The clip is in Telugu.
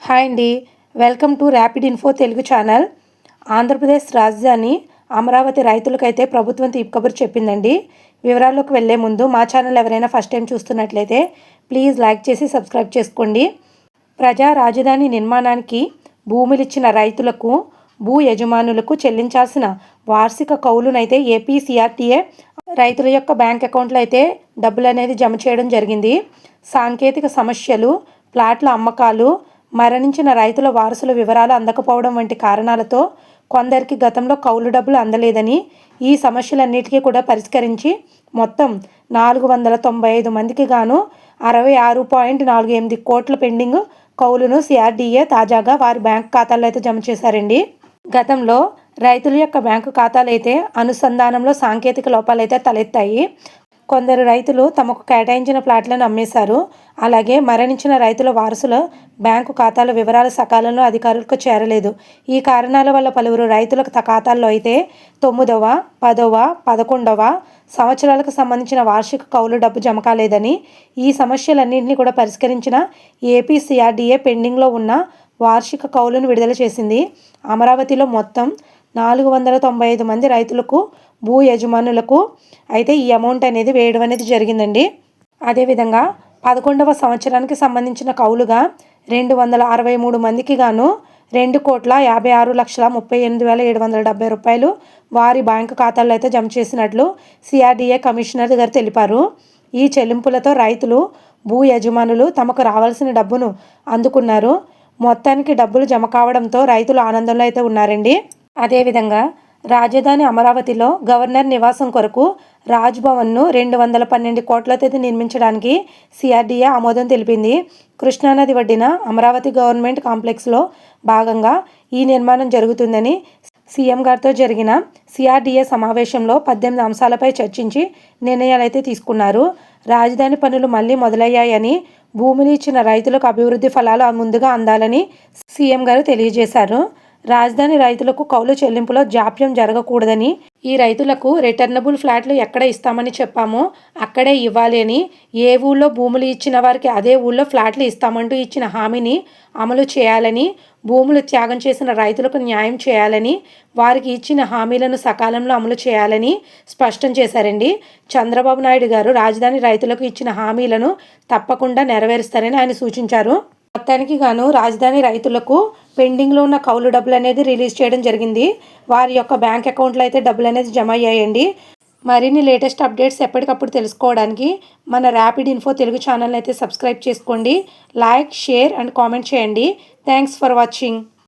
హాయ్ అండి. Welcome to rapid info Telugu channel. Andhra Pradesh రాజధాని అమరావతి రైతులకైతే ప్రభుత్వం తీపి కబురు చెప్పిందండి. వివరాల్లోకి వెళ్లే ముందు మా ఛానల్ ఎవరైనా ఫస్ట్ టైం చూస్తున్నట్లయితే ప్లీజ్ లైక్ చేసి సబ్స్క్రైబ్ చేసుకోండి. ప్రజా రాజధాని నిర్మాణానికి భూములిచ్చిన రైతులకు, భూ యజమానులకు చెల్లించాల్సిన వార్షిక కౌలునైతే ఏపీ సిఆర్టీఏ రైతుల యొక్క బ్యాంక్ అకౌంట్లో అయితే డబ్బులు అనేది జమ చేయడం జరిగింది. సాంకేతిక సమస్యలు, ప్లాట్ల అమ్మకాలు, మరణించిన రైతుల వారసుల వివరాలు అందకపోవడం వంటి కారణాలతో కొందరికి గతంలో కౌలు డబ్బులు అందలేదని, ఈ సమస్యలన్నిటికీ కూడా పరిష్కరించి మొత్తం 495 మందికి గాను 66.48 కోట్ల పెండింగ్ కౌలును సిఆర్డీఏ తాజాగా వారి బ్యాంకు ఖాతాల్లో అయితే జమ చేశారండి. గతంలో రైతుల యొక్క బ్యాంకు ఖాతాలైతే అనుసంధానంలో సాంకేతిక లోపాలైతే తలెత్తాయి. కొందరు రైతులు తమకు కేటాయించిన ప్లాట్లను అమ్మేశారు. అలాగే మరణించిన రైతుల వారసుల బ్యాంకు ఖాతాల వివరాలు సకాలంలో అధికారులకు చేరలేదు. ఈ కారణాల వల్ల పలువురు రైతుల ఖాతాల్లో అయితే 9వ, 10వ, 11వ సంవత్సరాలకు సంబంధించిన వార్షిక కౌలు డబ్బు జమ కాలేదని, ఈ సమస్యలన్నింటినీ కూడా పరిష్కరించిన ఏపీ సిఆర్డీఏ పెండింగ్లో ఉన్న వార్షిక కౌలును విడుదల చేసింది. అమరావతిలో మొత్తం 495 మంది రైతులకు, భూ యజమానులకు అయితే ఈ అమౌంట్ అనేది వేయడం అనేది జరిగిందండి. అదేవిధంగా 11వ సంవత్సరానికి సంబంధించిన కౌలుగా 263 మందికి గాను 2,56,38,770 రూపాయలు వారి బ్యాంకు ఖాతాల్లో అయితే జమ చేసినట్లు సిఆర్డీఏ కమిషనర్ గారు తెలిపారు. ఈ చెల్లింపులతో రైతులు, భూ యజమానులు తమకు రావాల్సిన డబ్బును అందుకున్నారు. మొత్తానికి డబ్బులు జమ కావడంతో రైతులు ఆనందంలో అయితే ఉన్నారండి. అదేవిధంగా రాజధాని అమరావతిలో గవర్నర్ నివాసం కొరకు రాజ్భవన్ను 212 కోట్లతో నిర్మించడానికి సిఆర్డీఏ ఆమోదం తెలిపింది. కృష్ణానది ఒడ్డిన అమరావతి గవర్నమెంట్ కాంప్లెక్స్లో భాగంగా ఈ నిర్మాణం జరుగుతుందని సీఎం గారితో జరిగిన సిఆర్డీఏ సమావేశంలో 18 అంశాలపై చర్చించి నిర్ణయాలైతే తీసుకున్నారు. రాజధాని పనులు మళ్లీ మొదలయ్యాయని, భూమిని ఇచ్చిన రైతులకు అభివృద్ధి ఫలాలు ముందుగా అందాలని సీఎం గారు తెలియజేశారు. రాజధాని రైతులకు కౌలు చెల్లింపులో జాప్యం జరగకూడదని, ఈ రైతులకు రిటర్నబుల్ ఫ్లాట్లు ఎక్కడ ఇస్తామని చెప్పామో అక్కడే ఇవ్వాలి అని, ఏ ఊళ్ళో భూములు ఇచ్చిన వారికి అదే ఊళ్ళో ఫ్లాట్లు ఇస్తామంటూ ఇచ్చిన హామీని అమలు చేయాలని, భూములు త్యాగం చేసిన రైతులకు న్యాయం చేయాలని, వారికి ఇచ్చిన హామీలను సకాలంలో అమలు చేయాలని స్పష్టం చేశారండి. చంద్రబాబు నాయుడు గారు రాజధాని రైతులకు ఇచ్చిన హామీలను తప్పకుండా నెరవేరుస్తారని ఆయన సూచించారు. మొత్తానికి గాను రాజధాని రైతులకు పెండింగ్లో ఉన్న కౌలు డబ్బులు అనేది రిలీజ్ చేయడం జరిగింది. వారి యొక్క బ్యాంక్ అకౌంట్లో అయితే డబ్బులు అనేది జమ అయ్యాయండి. మరిన్ని లేటెస్ట్ అప్డేట్స్ ఎప్పటికప్పుడు తెలుసుకోవడానికి మన ర్యాపిడ్ ఇన్ఫో తెలుగు ఛానల్ అయితే సబ్స్క్రైబ్ చేసుకోండి. లైక్, షేర్ అండ్ కామెంట్ చేయండి. Thanks for watching.